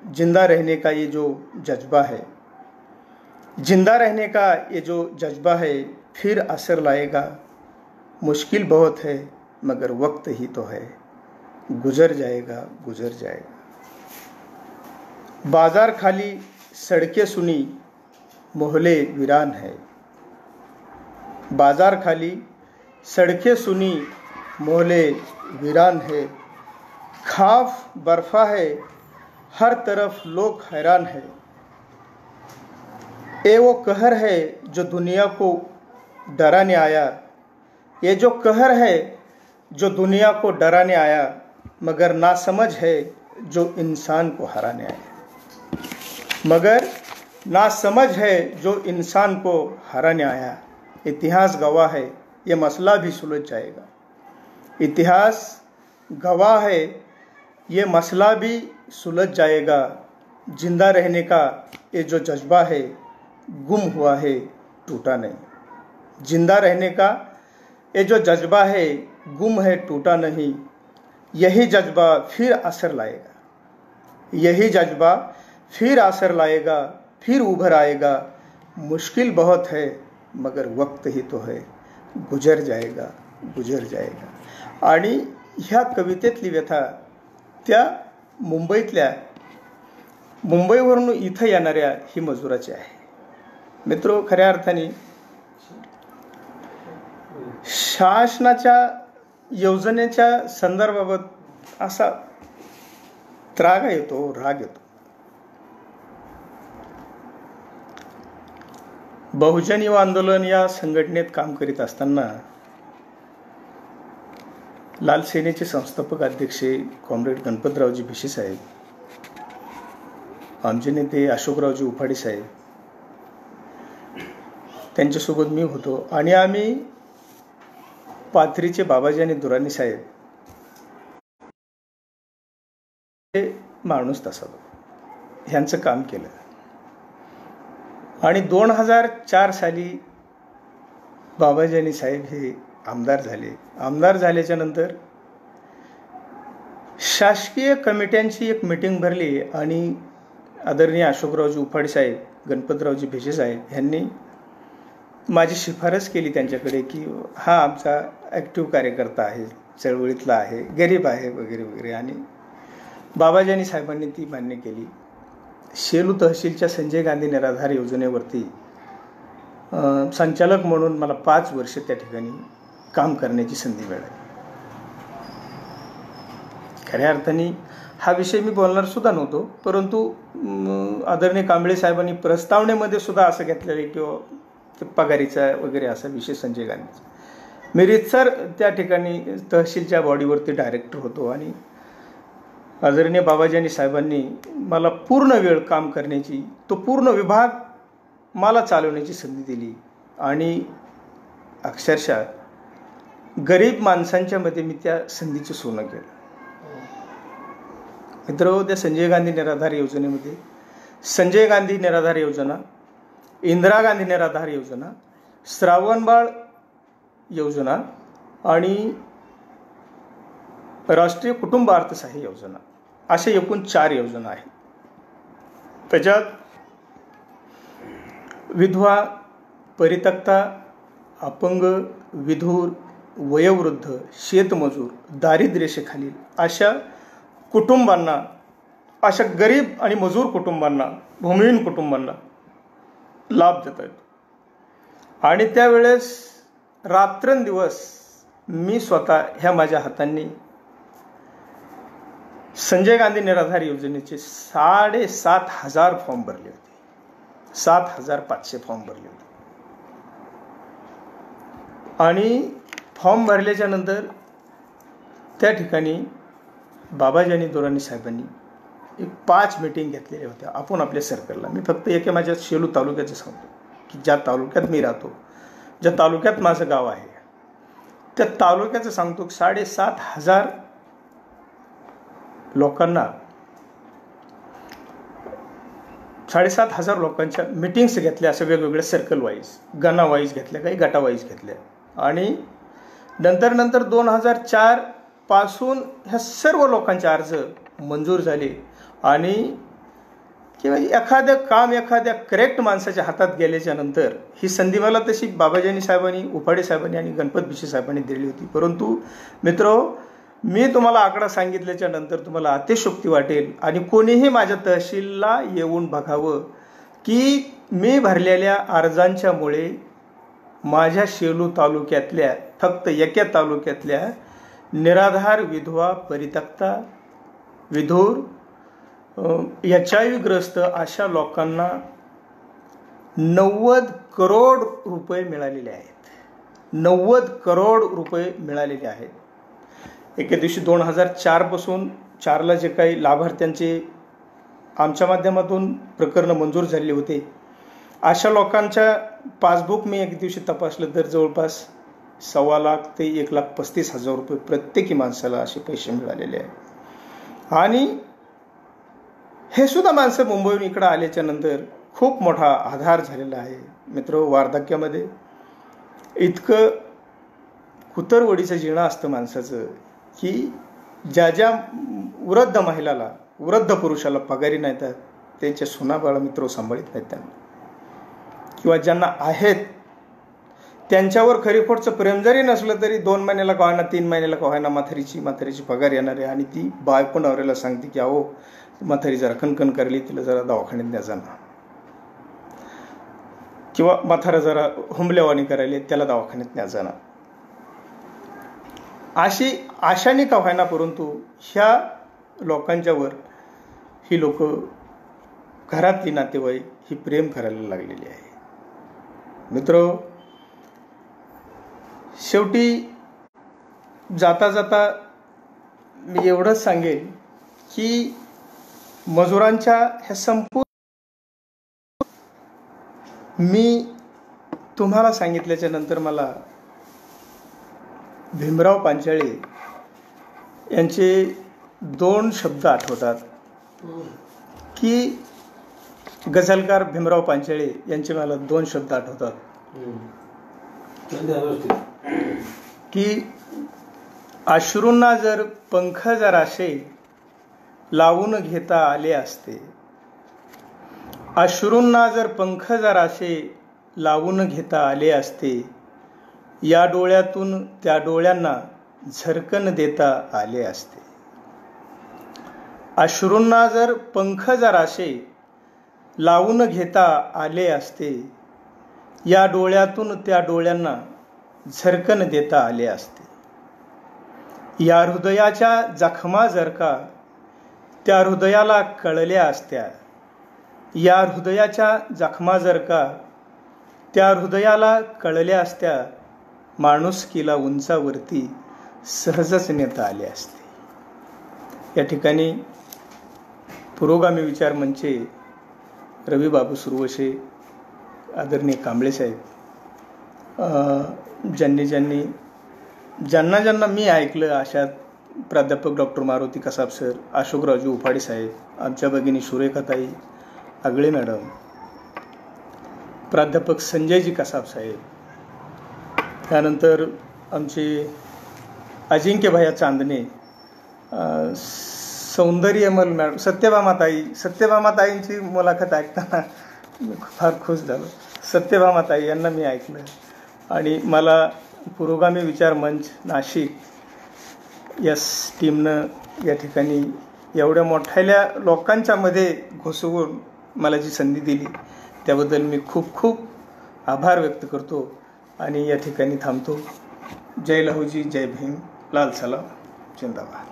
Speaker 2: जिंदा रहने का ये जो जज्बा है, जिंदा रहने का ये जो जज्बा है, फिर असर लाएगा। मुश्किल बहुत है मगर वक्त ही तो है, गुजर जाएगा, गुजर जाएगा। बाजार खाली, सड़कें सुनी, मोहल्ले वीरान है। बाजार खाली, सड़कें सुनी, मोहल्ले वीरान है। खाफ बर्फा है, हर तरफ लोग हैरान है। ये वो कहर है जो दुनिया को डराने आया, ये जो कहर है जो दुनिया को डराने आया, मगर नासमझ है जो इंसान को हराने आया। मगर नासमझ है जो इंसान को हराने आया। इतिहास गवाह है, ये मसला भी सुलझ जाएगा। इतिहास गवाह है, ये मसला भी सुलझ जाएगा। जिंदा रहने का ये जो जज्बा है, गुम हुआ है, टूटा नहीं। जिंदा रहने का ये जो जज्बा है, गुम है, टूटा नहीं। यही जज्बा फिर असर लाएगा। यही जज्बा फिर असर लाएगा, फिर उभर आएगा। मुश्किल बहुत है मगर वक्त ही तो है, गुजर जाएगा, गुजर जाएगा। आणि ह्या कवितेतली व्यथा त्या मुंबईवरून इथं येणाऱ्या ही मजुराची आहे. मित्रो, खऱ्या अर्थाने शासनाच्या योजनेच्या संदर्भात असा त्राग येतो, राग येतो. बहुजन युवा आंदोलन या संघटनेत काम करीत असताना लाल सेनेचे संस्थापक अध्यक्ष कॉम्रेड गणपतरावजी भिशे साहेब, आमचे नेते अशोकरावजी उफाडी साहेब, त्यांच्यासोबत मी होतो आणि आम्ही पाथरीचे बाबाजी आणि दुराणी साहेब हे माणूस तसा ह्यांचं काम केलं. आणि 2004 साली बाबाजी आणि साहेब हे आमदार झाले. आमदार झाल्याच्या नंतर शासकीय कमिट्यांची एक मीटिंग भरली आणि आदरणीय अशोकरावजी उफाडी साहेब, गणपतरावजी भिशे साहेब यांनी माझी शिफारस केली त्यांच्याकडे की हा आमचा ॲक्टिव्ह कार्यकर्ता आहे, चळवळीतला आहे, गरीब आहे वगैरे वगैरे. आणि बाबाजी आणि साहेबांनी ती मान्य केली. शेलू तहसीलच्या संजय गांधी निराधार योजनेवरती संचालक म्हणून मला 5 वर्ष त्या ठिकाणी काम करण्याची संधी मिळाली. खऱ्या अर्थाने हा विषय मी बोलणार सुद्धा नव्हतो, परंतु आदरणीय कांबळे साहेबांनी प्रस्तावनेमध्ये सुद्धा असं घेतलेलं किंवा पगारीचा वगैरे असा विषय संजय गांधीचा. मी रीतसर त्या ठिकाणी तहसीलच्या बॉडीवरती डायरेक्टर होतो आणि आदरणीय बाबाजी आणि साहेबांनी मला पूर्ण वेळ काम करण्याची, तो पूर्ण विभाग मला चालवण्याची संधी दिली. आणि अक्षरशः गरीब माणसांच्या मध्ये मी त्या संधीचं सोनं केलं. मित्र, त्या संजय गांधी निराधार योजनेमध्ये संजय गांधी निराधार योजना, इंदिरा गांधी निराधार योजना, श्रावणबाळ योजना आणि राष्ट्रीय कुटुंब अर्थसहाय्य योजना अशा एकूण 4 योजना आहेत. त्याच्यात विधवा, परित्यक्ता, अपंग, विधूर, वयोवृद्ध, शेतमजूर, दारिद्र्यरेषेखालील अशा कुटुंबांना, अशा गरीब आणि मजूर कुटुंबांना, भूमिहीन कुटुंबांना लाभ देता येतो. आणि त्यावेळेस रात्रंदिवस मी स्वतः ह्या माझ्या हातांनी संजय गांधी निराधार योजनेचे 7,500 फॉर्म भरले होते. 7,500 फॉर्म भरले होते. आणि फॉर्म भरल्याच्या नंतर त्या ठिकाणी बाबाजी आणि दोरानी साहेबांनी एक 5 मीटिंग घेतलेल्या होत्या आपण आपल्या सर्कलला. मी फक्त एका माझ्या शेलू तालुक्याचं सांगतो की ज्या तालुक्यात मी राहतो, ज्या तालुक्यात माझं गाव आहे, त्या तालुक्याचं सांगतो. 7,500 लोकांना 7,500 लोकांच्या मीटिंग्स घेतल्या, अशा वेगवेगळ्या सर्कल वाईज, गणा वाईज घेतल्या, काही गटा वाईज घेतल्या. आणि नंतर 2004 पासून ह्या सर्व लोकांचे अर्ज मंजूर झाले. आणि किंवा एखादं काम एखाद्या करेक्ट माणसाच्या हातात गेल्याच्या नंतर ही संधी मला तशी बाबाजी साहेबांनी, उफाडे साहेबांनी आणि गणपत भिशे साहेबांनी दिली होती. परंतु मित्रो, मी तुम्हाला आकडा सांगितल्याच्या नंतर तुम्हाला अतिशयोक्ती वाटेल आणि कोणीही माझ्या तहसीलला येऊन बघावं की मी भरलेल्या अर्जांच्यामुळे माझ्या शेलू तालुक्यातल्या, फक्त एका तालुक्यातल्या निराधार, विधवा, परित्यक्ता, विधूर, HIV ग्रस्त अशा लोकांना 90 करोड रुपये मिळालेले आहेत. 90 करोड रुपये मिळालेले आहेत. एके दिवशी 2004 पासून 4ला जे काही लाभार्थ्यांचे आमच्या माध्यमातून प्रकरण मंजूर झाले होते, अशा लोकांच्या पासबुक मी एक दिवशी तपासलं तर जवळपास 1.25 लाख ते 1,35,000 रुपये प्रत्येकी माणसाला असे पैसे मिळालेले आहेत. आणि हे सुद्धा माणसं मुंबईहून इकडं आल्याच्या नंतर खूप मोठा आधार झालेला आहे. मित्र, वार्धक्यामध्ये इतकं कुतरवडीचं जीणं असतं माणसाचं की ज्या वृद्ध महिलाला, वृद्ध पुरुषाला पगारी नाहीत, त्यांच्या सुनाबाळा मित्र सांभाळीत नाहीत त्यांना, किंवा ज्यांना आहेत त्यांच्यावर खरीखोटचं प्रेम जरी नसलं तरी 2 महिन्याला का होईना, 3 महिन्याला का होईना म्हातारीची पगार येणार आहे. आणि ती बायको नवऱ्याला सांगते की अहो म्हातारी जरा कणकण करली, तिला जरा दवाखान्यात न्या जाणार, किंवा म्हातारा जरा हुंबल्यावानी करायला, त्याला दवाखान्यात न्या जाणार. अशी आशाने का व्हायना, परंतु ह्या लोकांच्यावर ही लोक, घरातली नातेवाईक ही प्रेम करायला लागलेली आहे. मित्र, शेवटी जाता जाता मी एवढंच सांगेन की मजुरांच्या ह्या संपूर्ण, मी तुम्हाला सांगितल्याच्या नंतर मला भीमराव पांचाळे यांचे 2 शब्द आठवतात की गझलकार भीमराव पांचाळे यांचे मला 2 शब्द आठवतात की अश्रूंना जर पंख जराशे लावून घेता आले असते, अश्रूंना जर पंख जराशे लावून घेता आले असते, या डोळ्यातून त्या डोळ्यांना झरकन देता आले असते. अश्रूंना जर पंख जराशे लावून घेता आले असते, या डोळ्यातून त्या डोळ्यांना झरकन देता आले असते. या हृदयाच्या जखमा जर का त्या हृदयाला कळल्या असत्या, या हृदयाच्या जखमा जर का त्या हृदयाला कळल्या असत्या, माणुसकीला उंचावरती सहजच नेता आले असते. या ठिकाणी पुरोगामी विचार मंचे रविबाबू सुरवशे, आदरणीय कांबळे साहेब, ज्यांना मी ऐकलं अशा प्राध्यापक डॉक्टर मारुती कसाब सर, अशोकरावजी उफाडे साहेब, आमच्या भगिनी सुरेखाताई आगळे मॅडम, प्राध्यापक संजयजी कसाब साहेब, त्यानंतर आमचे अजिंक्यभैया चांदणे, सौंदर्यमल मॅडम, सत्यभामाताईंची मुलाखत ऐकताना मी फार खुश झालो. सत्यभामाताई यांना मी ऐकलं. आणि मला पुरोगामी विचार मंच नाशिक या टीमनं या ठिकाणी एवढ्या मोठ्या लोकांच्या मध्ये घुसवून मला जी संधी दिली त्याबद्दल मी खूप खूप आभार व्यक्त करतो आणि या ठिकाणी थांबतो. जय लहूजी, जय भीम, लाल सलाम, जिंदाबाद.